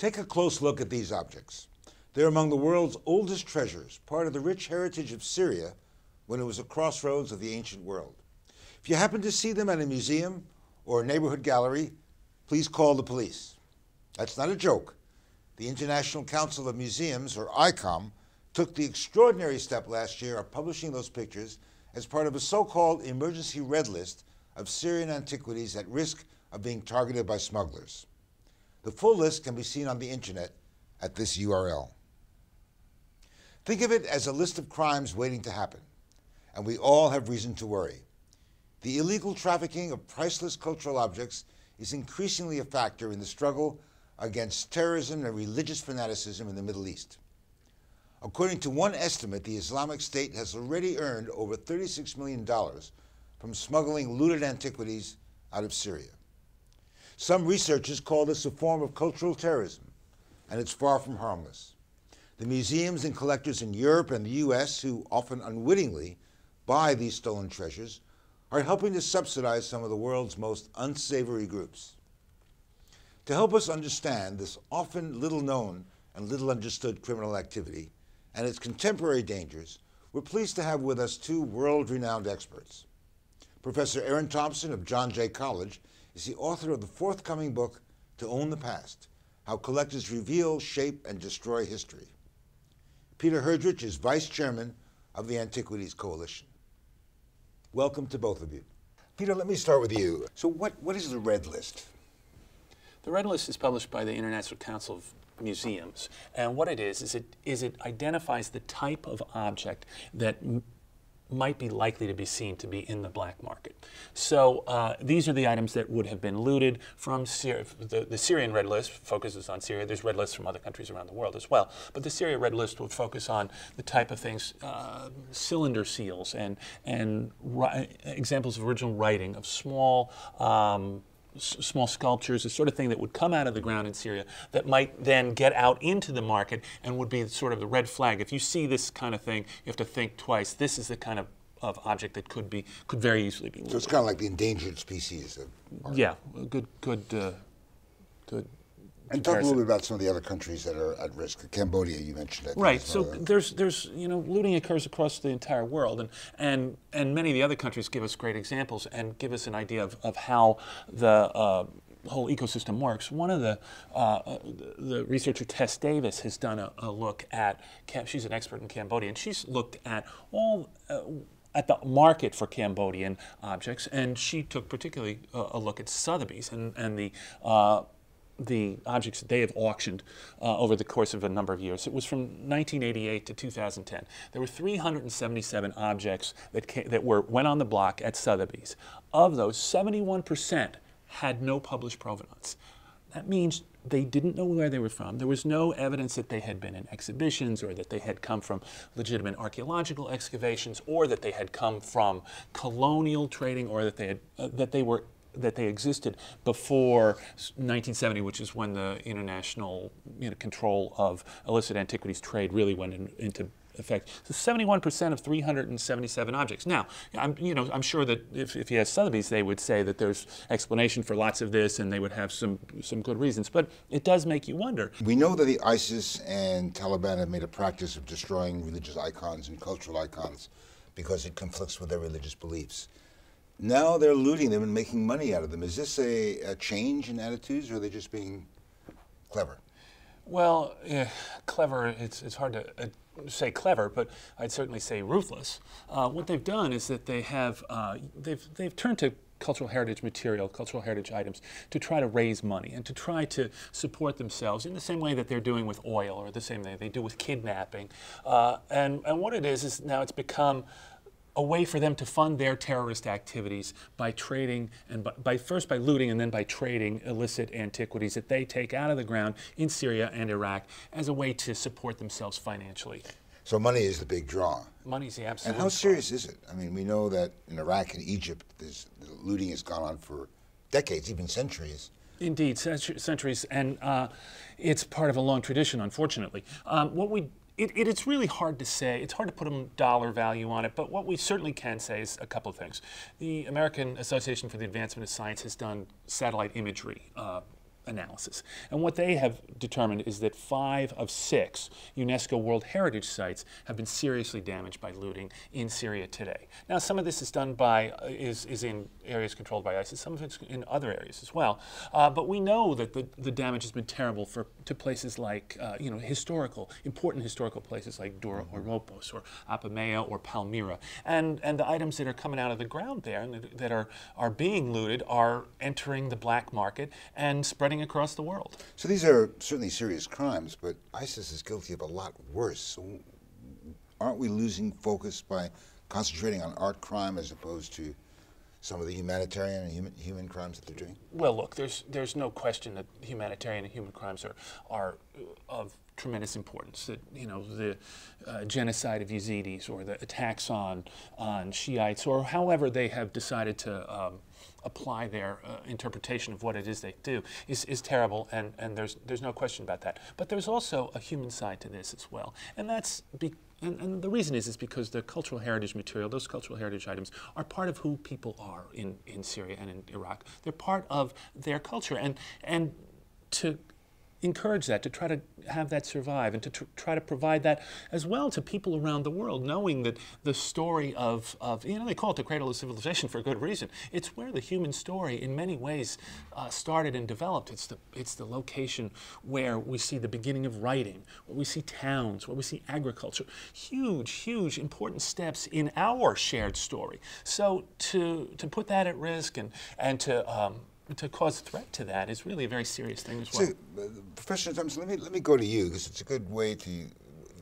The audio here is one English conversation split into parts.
Take a close look at these objects. They're among the world's oldest treasures, part of the rich heritage of Syria when it was a crossroads of the ancient world. If you happen to see them at a museum or a neighborhood gallery, please call the police. That's not a joke. The International Council of Museums, or ICOM, took the extraordinary step last year of publishing those pictures as part of a so-called emergency red list of Syrian antiquities at risk of being targeted by smugglers. The full list can be seen on the internet at this URL. Think of it as a list of crimes waiting to happen, and we all have reason to worry. The illegal trafficking of priceless cultural objects is increasingly a factor in the struggle against terrorism and religious fanaticism in the Middle East. According to one estimate, the Islamic State has already earned over $36 million from smuggling looted antiquities out of Syria. Some researchers call this a form of cultural terrorism, and it's far from harmless. The museums and collectors in Europe and the US, who often unwittingly buy these stolen treasures, are helping to subsidize some of the world's most unsavory groups. To help us understand this often little known and little understood criminal activity and its contemporary dangers, we're pleased to have with us two world-renowned experts. Professor Erin Thompson of John Jay College is the author of the forthcoming book, To Own the Past: How Collectors Reveal, Shape, and Destroy History. Peter Herdrich is Vice Chairman of the Antiquities Coalition. Welcome to both of you. Peter, let me start with you. So what is the Red List? The Red List is published by the International Council of Museums, and what it is it identifies the type of object that might be likely to be seen to be in the black market. So these are the items that would have been looted from Syria. The Syrian Red List focuses on Syria. There's red lists from other countries around the world as well. But the Syria Red List would focus on the type of things, cylinder seals and examples of original writing, of small sculptures, the sort of thing that would come out of the ground in Syria that might then get out into the market and would be sort of the red flag. If you see this kind of thing, you have to think twice. This is the kind of object that could very easily be looted. So it's kind of like the endangered species of art. Yeah, good And talk a little bit about some of the other countries that are at risk. Cambodia, you mentioned it. Right. So there's looting occurs across the entire world, and many of the other countries give us great examples and give us an idea of how the whole ecosystem works. One of the researcher Tess Davis has done a look at. She's an expert in Cambodia, and she's looked at all. At the market for Cambodian objects, and she took particularly a look at Sotheby's and the objects that they have auctioned over the course of a number of years. It was from 1988 to 2010. There were 377 objects that went on the block at Sotheby's. Of those, 71% had no published provenance. That means they didn't know where they were from. There was no evidence that they had been in exhibitions or that they had come from legitimate archaeological excavations or that they had come from colonial trading or that they existed before 1970, which is when the international control of illicit antiquities trade really went into effect. So 71% of 377 objects. Now, I'm sure that if you ask Sotheby's, they would say that there's explanation for lots of this, and they would have some good reasons. But it does make you wonder. We know that the ISIS and Taliban have made a practice of destroying religious icons and cultural icons because it conflicts with their religious beliefs. Now they're looting them and making money out of them. Is this a change in attitudes, or are they just being clever? Well, clever, it's hard to say clever, but I'd certainly say ruthless. What they've done is that they've turned to cultural heritage material, cultural heritage items, to try to raise money and to try to support themselves in the same way that they're doing with oil, or the same way they do with kidnapping. And what it is now it's become a way for them to fund their terrorist activities by trading, and first by looting and then by trading illicit antiquities that they take out of the ground in Syria and Iraq as a way to support themselves financially. So money is the big draw. Money's the absolute And how serious is it? I mean, we know that in Iraq and Egypt, looting has gone on for decades, even centuries. Indeed, centuries, and it's part of a long tradition, unfortunately. It's really hard to say. It's hard to put a dollar value on it, but what we certainly can say is a couple of things. The American Association for the Advancement of Science has done satellite imagery analysis. And what they have determined is that 5 of 6 UNESCO World Heritage Sites have been seriously damaged by looting in Syria today. Now, some of this is done by, is in areas controlled by ISIS, some of it's in other areas as well. But we know that the damage has been terrible to places like, you know, important historical places like Dura or Ropos or Apamea or Palmyra. And the items that are coming out of the ground there and that are being looted are entering the black market and spreading across the world. So these are certainly serious crimes, but ISIS is guilty of a lot worse. So aren't we losing focus by concentrating on art crime as opposed to some of the humanitarian and human crimes that they're doing? Well, look, there's no question that humanitarian and human crimes are of tremendous importance. That, you know, the genocide of Yazidis or the attacks on Shiites, or however they have decided to apply their interpretation of what it is they do, is terrible, and there's no question about that. But there's also a human side to this as well, and that's and the reason is because the cultural heritage material, those cultural heritage items, are part of who people are in Syria and in Iraq. They're part of their culture, and to encourage that, to try to have that survive, and to try to provide that as well to people around the world, knowing that the story of you know, they call it the cradle of civilization for a good reason. It's where the human story in many ways started and developed. It's the location where we see the beginning of writing, where we see towns, where we see agriculture. Huge important steps in our shared story. So to put that at risk and to cause threat to that is really a very serious thing as well. So, Professor Thompson, let me go to you, because it's a good way to,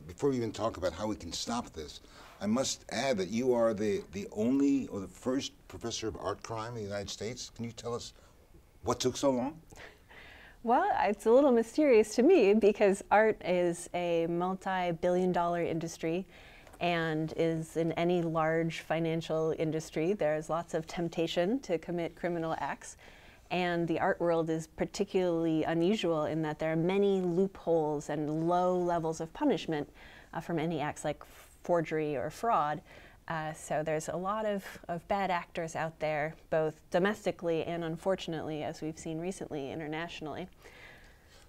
before we even talk about how we can stop this, I must add that you are the only or the first professor of art crime in the United States. Can you tell us what took so long? Well, it's a little mysterious to me because art is a multi-billion-dollar industry, and is in any large financial industry. There's lots of temptation to commit criminal acts. And the art world is particularly unusual in that there are many loopholes and low levels of punishment from any acts like forgery or fraud. So there's a lot of bad actors out there, both domestically and, unfortunately, as we've seen recently, internationally.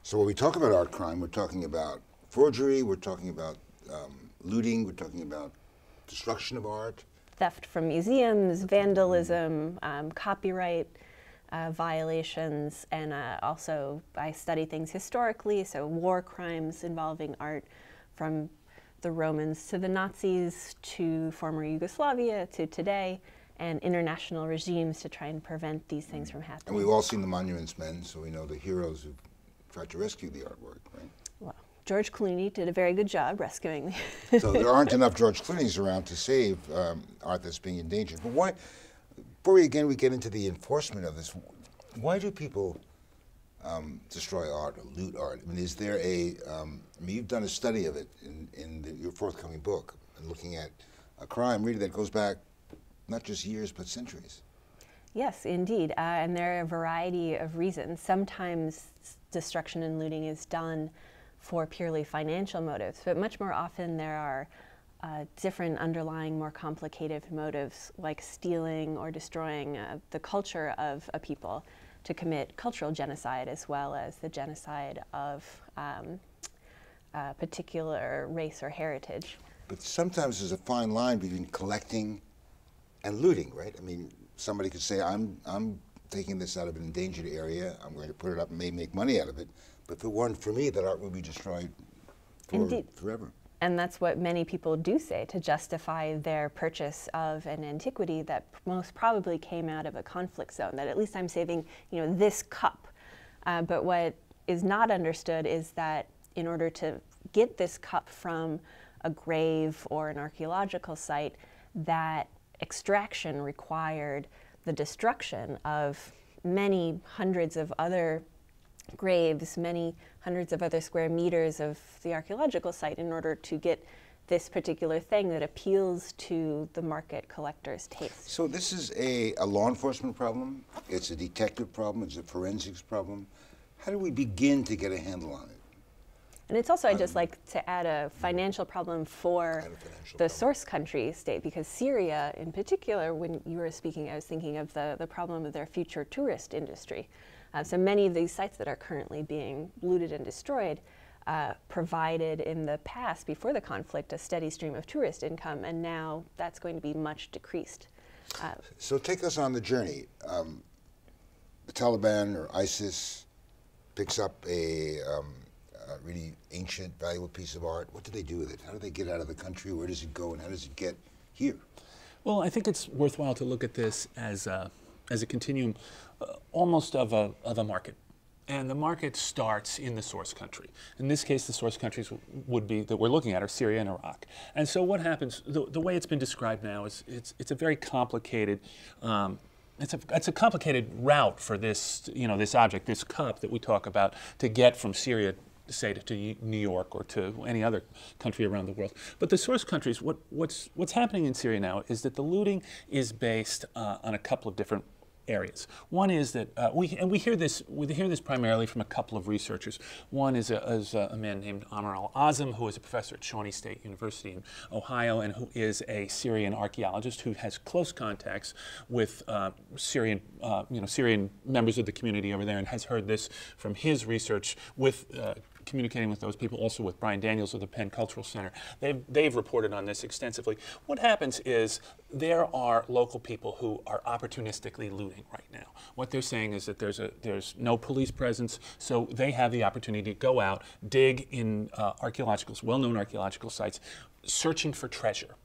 So when we talk about art crime, we're talking about forgery, we're talking about looting, we're talking about destruction of art. Theft from museums, vandalism, copyright violations, and also I study things historically, so war crimes involving art from the Romans to the Nazis to former Yugoslavia to today, and international regimes to try and prevent these things from happening. And we've all seen the Monuments Men, so we know the heroes who tried to rescue the artwork, right? Well, George Clooney did a very good job rescuing So there aren't enough George Clooneys around to save art that's being endangered. But why, before we get into the enforcement of this, why do people destroy art or loot art? I mean, is there I mean, you've done a study of it in your forthcoming book, and looking at a crime really that goes back not just years but centuries. Yes, indeed, and there are a variety of reasons. Sometimes destruction and looting is done for purely financial motives, but much more often there are different underlying, more complicated motives, like stealing or destroying the culture of a people to commit cultural genocide, as well as the genocide of a particular race or heritage. But sometimes there's a fine line between collecting and looting, right? I mean, somebody could say, I'm taking this out of an endangered area, I'm going to put it up and may make money out of it, but if it weren't for me, that art would be destroyed forever. And that's what many people do say to justify their purchase of an antiquity that most probably came out of a conflict zone, that at least I'm saving, you know, this cup. But what is not understood is that in order to get this cup from a grave or an archaeological site, that extraction required the destruction of many hundreds of other graves, many hundreds of other square meters of the archaeological site in order to get this particular thing that appeals to the market collector's taste. So this is a law enforcement problem, it's a detective problem, it's a forensics problem. How do we begin to get a handle on it? And it's also, I'd just like to add a financial problem for the source country state, because Syria in particular, when you were speaking, I was thinking of the problem of their future tourist industry. So many of these sites that are currently being looted and destroyed provided in the past, before the conflict, a steady stream of tourist income, and now that's going to be much decreased. So take us on the journey. The Taliban or ISIS picks up a really ancient, valuable piece of art. What do they do with it? How do they get out of the country? Where does it go, and how does it get here? Well, I think it's worthwhile to look at this as a continuum, almost of a market. And the market starts in the source country. In this case, the source countries would be that we're looking at are Syria and Iraq. And so what happens? The way it's been described now is it's a very complicated. It's a complicated route for this this object, this cup that we talk about, to get from Syria, say, to New York or to any other country around the world. But the source countries, what's happening in Syria now is that the looting is based on a couple of different areas. One is that we hear this primarily from a couple of researchers. One is a man named Amr al-Azam, who is a professor at Shawnee State University in Ohio, and who is a Syrian archaeologist who has close contacts with Syrian members of the community over there, and has heard this from his research with communicating with those people, also with Brian Daniels of the Penn Cultural Center. They've reported on this extensively. What happens is there are local people who are opportunistically looting right now. What they're saying is that there's no police presence, so they have the opportunity to go out, dig in well-known archaeological sites, searching for treasure.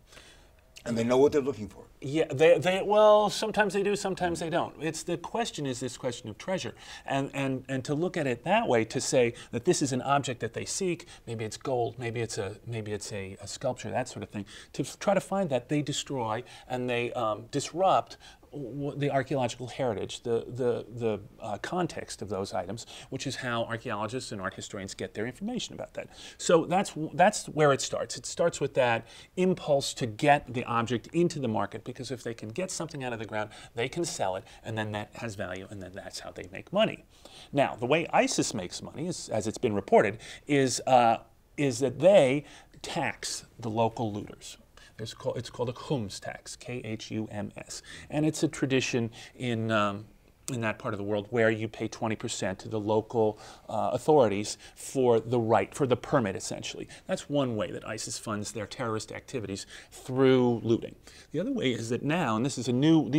And they know what they're looking for. Yeah, well, sometimes they do, sometimes they don't. The question is this question of treasure. And to look at it that way, to say that this is an object that they seek, maybe it's gold, maybe it's a sculpture, that sort of thing, to try to find that, they destroy and they disrupt the archaeological heritage, the context of those items, which is how archaeologists and art historians get their information about that. So that's where it starts. It starts with that impulse to get the object into the market, because if they can get something out of the ground, they can sell it, and then that has value, and then that's how they make money. Now, the way ISIS makes money, as it's been reported, is that they tax the local looters. It's called a khums tax, K-H-U-M-S, and it's a tradition in that part of the world where you pay 20% to the local authorities for the permit, essentially. That's one way that ISIS funds their terrorist activities, through looting. The other way is that now, and these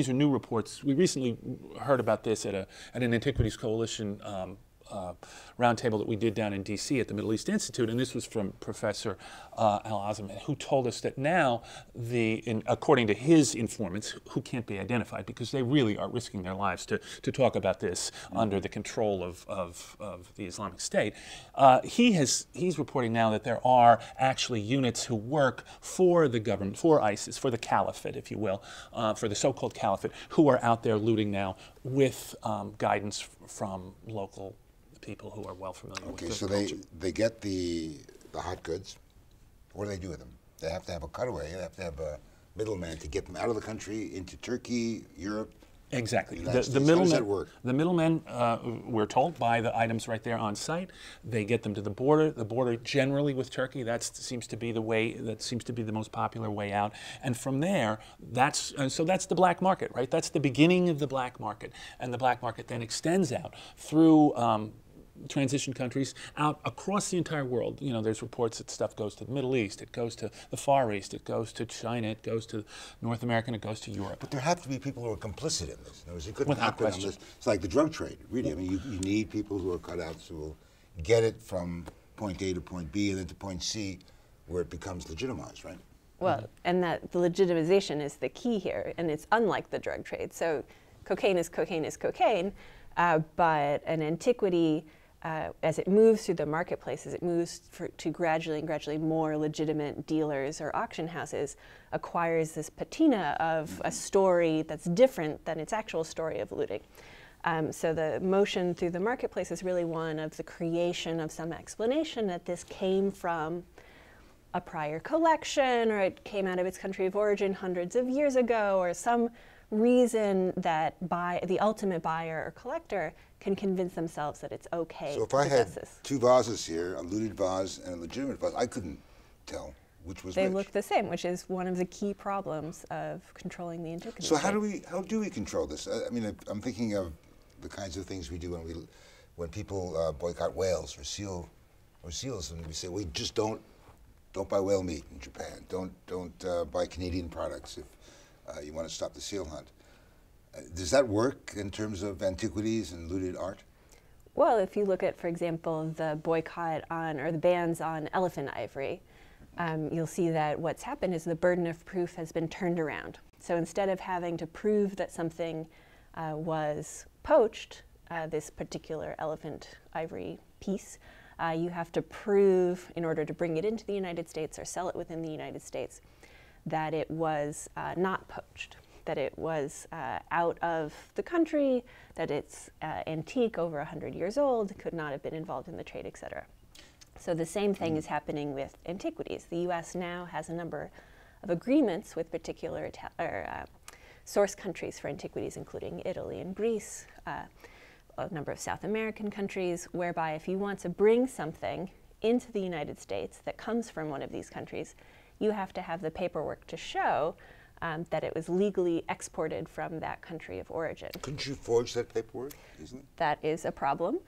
are new reports. We recently heard about this at an Antiquities Coalition roundtable that we did down in D.C. at the Middle East Institute, and this was from Professor Al-Azam, who told us that now, according to his informants, who can't be identified because they really are risking their lives to talk about this under the control of the Islamic State, he's reporting now that there are actually units who work for the government, for ISIS, for the caliphate, if you will, for the so-called caliphate, who are out there looting now with guidance from local people who are well familiar with the culture. Okay, so they get the hot goods. What do they do with them? They have to have a cutaway. They have to have a middleman to get them out of the country into Turkey, Europe. Exactly. The middlemen. How does that work? The middlemen, we're told, buy the items right there on site. They get them to the border. The border, generally with Turkey, that seems to be the most popular way out. And from there, that's the black market, right? That's the beginning of the black market, and the black market then extends out through transition countries out across the entire world. There's reports that stuff goes to the Middle East, it goes to the Far East, it goes to China, it goes to North America, and it goes to Europe. But there have to be people who are complicit in this. In other words, it couldn't Without happen on question. this. It's like the drug trade, really. I mean, you need people who are cutouts who will get it from point A to point B and then to point C, where it becomes legitimized, right? Well, and that the legitimization is the key here, and it's unlike the drug trade. So cocaine is cocaine, but an antiquity, as it moves through the marketplaces, it moves to gradually more legitimate dealers or auction houses, acquires this patina of a story that's different than its actual story of looting. So the motion through the marketplace is really one of the creation of some explanation that this came from a prior collection, or it came out of its country of origin hundreds of years ago, or some reason that the ultimate buyer or collector can convince themselves that it's okay So if I had this. two vases here, a looted vase and a legitimate vase, I couldn't tell which was They which. look the same, which is one of the key problems of controlling the antiquities. So how do we control this? I mean, I'm thinking of the kinds of things we do when people boycott whales or seals, and we say we just don't buy whale meat in Japan. Don't buy Canadian products if you want to stop the seal hunt. Does that work in terms of antiquities and looted art? Well, if you look at, for example, the boycott on, or the bans on elephant ivory, you'll see that what's happened is the burden of proof has been turned around. So instead of having to prove that something was poached, this particular elephant ivory piece, you have to prove, in order to bring it into the United States or sell it within the United States, that it was not poached, that it was out of the country, that it's antique, over 100 years old, could not have been involved in the trade, etc. So the same thing is happening with antiquities. The U.S. now has a number of agreements with particular source countries for antiquities, including Italy and Greece, a number of South American countries, whereby if you want to bring something into the United States that comes from one of these countries, you have to have the paperwork to show that it was legally exported from that country of origin. Couldn't you forge that paperwork easily? That is a problem,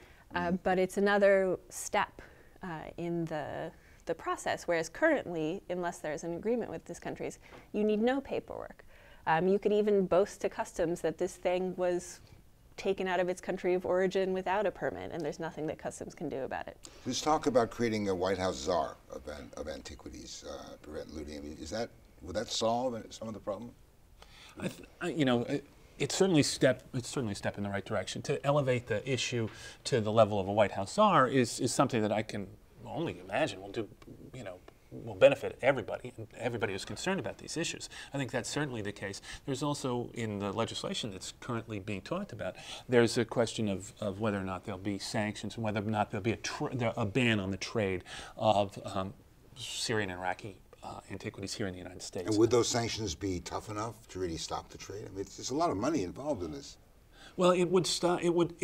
but it's another step in the process, whereas currently, unless there's an agreement with these countries, you need no paperwork. You could even boast to customs that this thing was taken out of its country of origin without a permit, and there's nothing that customs can do about it. There's talk about creating a White House czar of antiquities, prevent looting. I mean, would that solve some of the problem? It's certainly a step in the right direction. To elevate the issue to the level of a White House czar is something that I can only imagine will benefit everybody, and everybody who's concerned about these issues. I think that's certainly the case. There's also, in the legislation that's currently being talked about, there's a question of whether or not there'll be sanctions and whether or not there'll be a ban on the trade of Syrian and Iraqi antiquities here in the United States. And would those sanctions be tough enough to really stop the trade? I mean, there's a lot of money involved in this. Well, it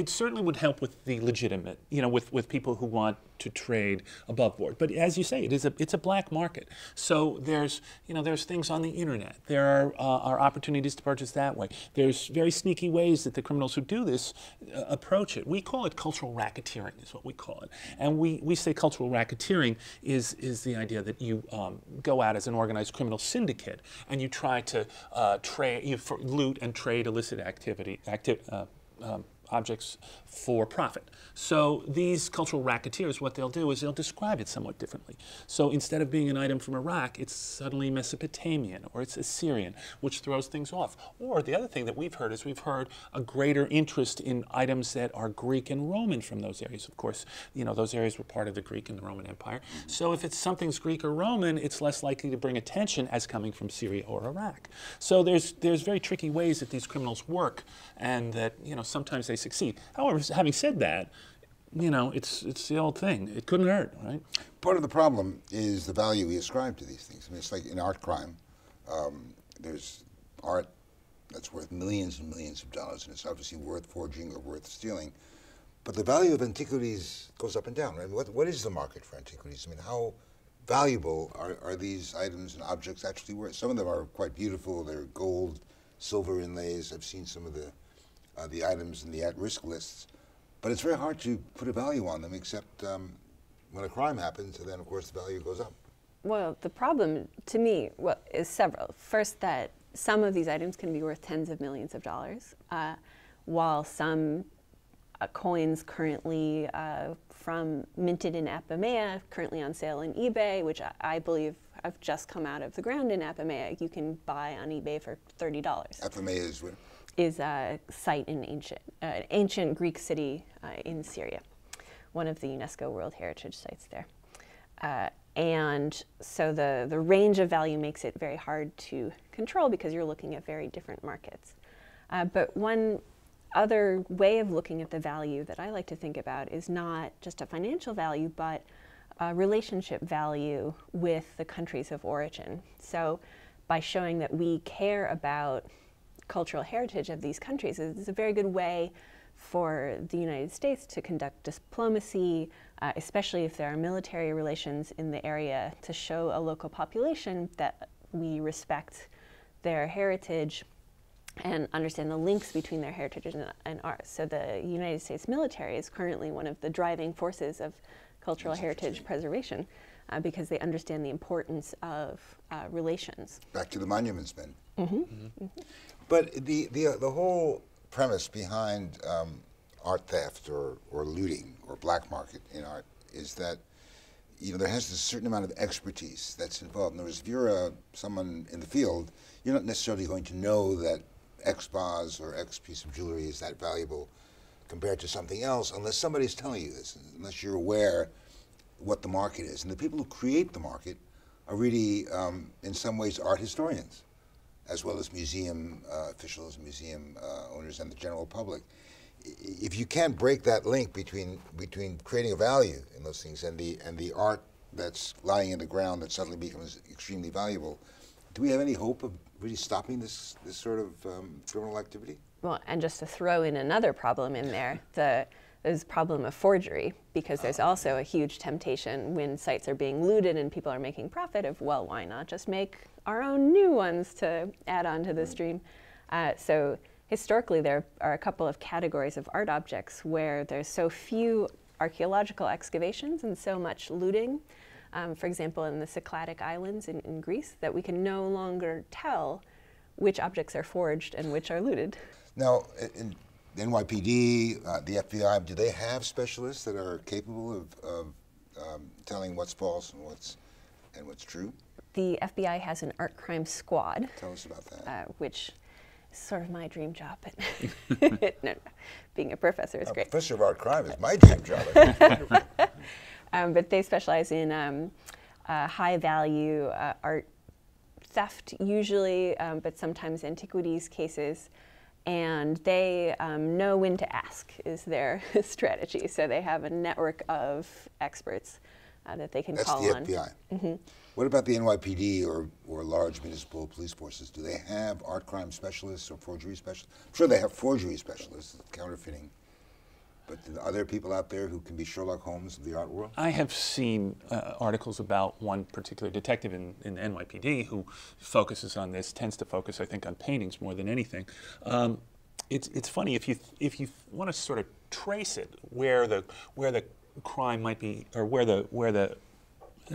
certainly would help with the legitimate, with people who want to trade above board. But as you say, it's a black market. So there's things on the internet. There are opportunities to purchase that way. There's very sneaky ways that the criminals who do this approach it. We call it cultural racketeering, is what we call it. And we say cultural racketeering is the idea that you go out as an organized criminal syndicate and you try to loot and trade illicit objects for profit. So these cultural racketeers, what they'll do is they'll describe it somewhat differently. So instead of being an item from Iraq, it's suddenly Mesopotamian or it's Assyrian, which throws things off. Or the other thing that we've heard is a greater interest in items that are Greek and Roman from those areas. Of course, those areas were part of the Greek and the Roman Empire. So if something's Greek or Roman, it's less likely to bring attention as coming from Syria or Iraq. So there's very tricky ways that these criminals work, and that sometimes they succeed. However, having said that, it's the old thing. It couldn't hurt, right? Part of the problem is the value we ascribe to these things. I mean, it's like in art crime. There's art that's worth millions and millions of dollars, and it's obviously worth forging or worth stealing. But the value of antiquities goes up and down, right? What is the market for antiquities? I mean, how valuable are these items and objects actually worth? Some of them are quite beautiful. They're gold, silver inlays. I've seen some of the items in the at-risk lists. But it's very hard to put a value on them, except when a crime happens, and then, of course, the value goes up. Well, the problem, to me, is several. First, that some of these items can be worth tens of millions of dollars, while some coins currently minted in Apamea, currently on sale in eBay, which I believe have just come out of the ground in Apamea, you can buy on eBay for $30. Apamea is where? Is a site in ancient Greek city in Syria, one of the UNESCO World Heritage Sites there. And so the range of value makes it very hard to control because you're looking at very different markets. But one other way of looking at the value that I like to think about is not just a financial value, but a relationship value with the countries of origin. So by showing that we care about cultural heritage of these countries, is a very good way for the United States to conduct diplomacy, especially if there are military relations in the area, to show a local population that we respect their heritage and understand the links between their heritage and ours. So the United States military is currently one of the driving forces of cultural heritage preservation because they understand the importance of relations. Back to the monuments men. But the whole premise behind art theft or looting or black market in art is that there has a certain amount of expertise that's involved. In other words, if you're someone in the field, you're not necessarily going to know that X vase or X piece of jewelry is that valuable compared to something else unless somebody's telling you this, unless you're aware what the market is. And the people who create the market are really, in some ways, art historians, as well as museum officials, museum owners, and the general public. If you can't break that link between creating a value in those things and the art that's lying in the ground that suddenly becomes extremely valuable, do we have any hope of really stopping this sort of criminal activity? Well, and just to throw in another problem in there, there's a problem of forgery, because there's also a huge temptation when sites are being looted and people are making profit of, well, why not just make our own new ones to add on to the stream? So historically, there are a couple of categories of art objects where there's so few archaeological excavations and so much looting, for example, in the Cycladic Islands in Greece, that we can no longer tell which objects are forged and which are looted. Now, in the NYPD, the FBI, do they have specialists that are capable of telling what's false and what's true? The FBI has an art crime squad. Tell us about that. Which is sort of my dream job. But no, being a professor is great. Professor of art crime is my dream job. But they specialize in high-value art theft, usually, but sometimes antiquities cases. And they know when to ask is their strategy. So they have a network of experts that they can call on. That's the FBI. What about the NYPD or large municipal police forces? Do they have art crime specialists or forgery specialists? I'm sure they have forgery specialists, counterfeiting. But are there people out there who can be Sherlock Holmes of the art world? I have seen articles about one particular detective in NYPD who focuses on this, tends to focus, I think, on paintings more than anything. It's funny, if you want to sort of trace it, where the crime might be, or where the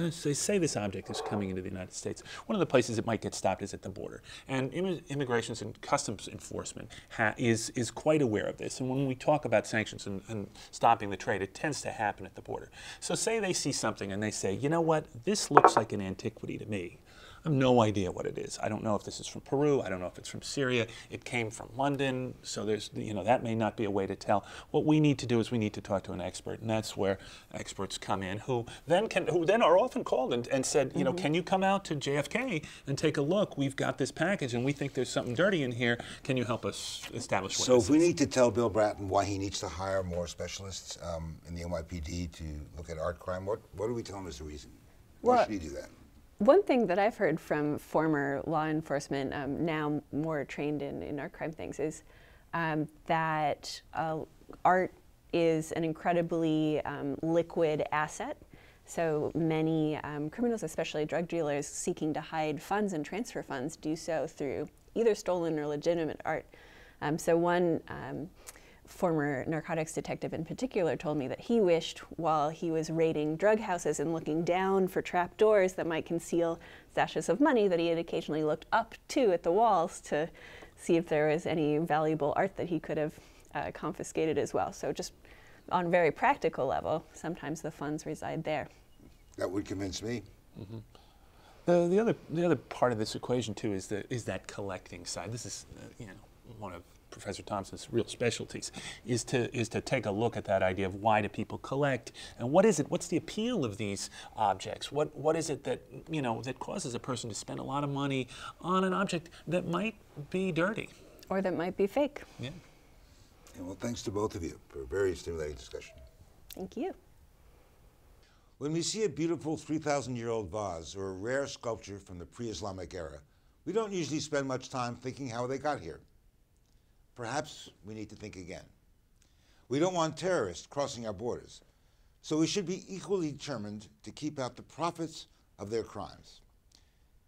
say this object is coming into the United States, one of the places it might get stopped is at the border. And Immigration and Customs Enforcement is quite aware of this. And when we talk about sanctions and stopping the trade, it tends to happen at the border. So say they see something and they say, you know what, this looks like an antiquity to me. I have no idea what it is. I don't know if this is from Peru. I don't know if it's from Syria. It came from London, so there's, that may not be a way to tell. What we need to do is we need to talk to an expert, and that's where experts come in, who then are often called and said, can you come out to JFK and take a look? We've got this package, and we think there's something dirty in here. Can you help us establish what So this if we is? need to tell Bill Bratton why he needs to hire more specialists in the NYPD to look at art crime, what do we tell him is the reason? Why should he do that? One thing that I've heard from former law enforcement, now more trained in art crime things, is that art is an incredibly liquid asset. So many criminals, especially drug dealers, seeking to hide funds and transfer funds, do so through either stolen or legitimate art. So one former narcotics detective in particular told me that he wished, while he was raiding drug houses and looking down for trap doors that might conceal stashes of money, that he had occasionally looked up too at the walls to see if there was any valuable art that he could have confiscated as well. So just on a very practical level, sometimes the funds reside there. That would convince me. The other part of this equation too is that collecting side. This is one of Professor Thompson's real specialties, is to take a look at that idea of why do people collect, and what is it? What's the appeal of these objects? What is it that that causes a person to spend a lot of money on an object that might be dirty, or that might be fake? Yeah. And well, thanks to both of you for a very stimulating discussion. Thank you. When we see a beautiful 3,000-year-old vase or a rare sculpture from the pre-Islamic era, we don't usually spend much time thinking how they got here. Perhaps we need to think again. We don't want terrorists crossing our borders, so we should be equally determined to keep out the profits of their crimes.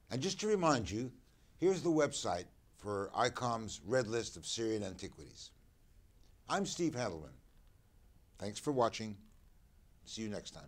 And just to remind you, here's the website for ICOM's Red List of Syrian Antiquities. I'm Steve Handelman. Thanks for watching. See you next time.